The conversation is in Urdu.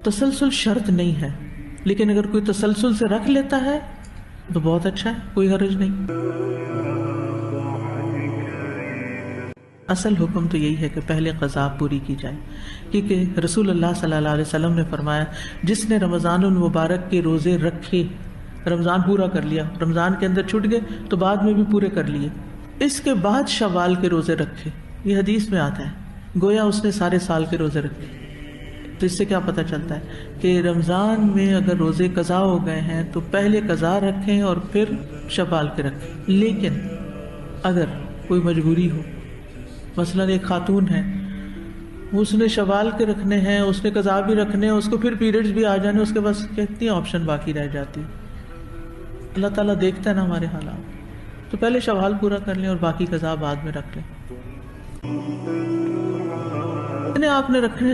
تسلسل شرط نہیں ہے، لیکن اگر کوئی تسلسل سے رکھ لیتا ہے تو بہت اچھا ہے، کوئی حرج نہیں۔ اصل حکم تو یہی ہے کہ پہلے قضا پوری کی جائے، کیونکہ رسول اللہ صلی اللہ علیہ وسلم نے فرمایا جس نے رمضان المبارک کے روزے رکھے، رمضان پورا کر لیا، رمضان کے اندر چھوٹ گئے تو بعد میں بھی پورے کر لیے، اس کے بعد شوال کے روزے رکھے، یہ حدیث میں آتا ہے، گویا اس نے سارے سال کے روزے رکھے۔ تو اس سے کیا پتہ چلتا ہے کہ رمضان میں اگر روزے قضا ہو گئے ہیں تو پہلے قضا رکھیں اور پھر شوال کے رکھیں۔ لیکن اگر کوئی مجبوری ہو، مثلا ایک خاتون ہے، اس نے شوال کے رکھنے ہیں، اس نے قضا بھی رکھنے ہیں، اس کو پھر پیریڈز بھی آ جانے، اس کے پاس کتنی آپشن باقی رہ جاتی، اللہ تعالیٰ دیکھتا ہے نا ہمارے حالات، تو پہلے شوال پورا کر لیں اور باقی قضا بعد میں رکھ لیں۔ آپ نے رکھنے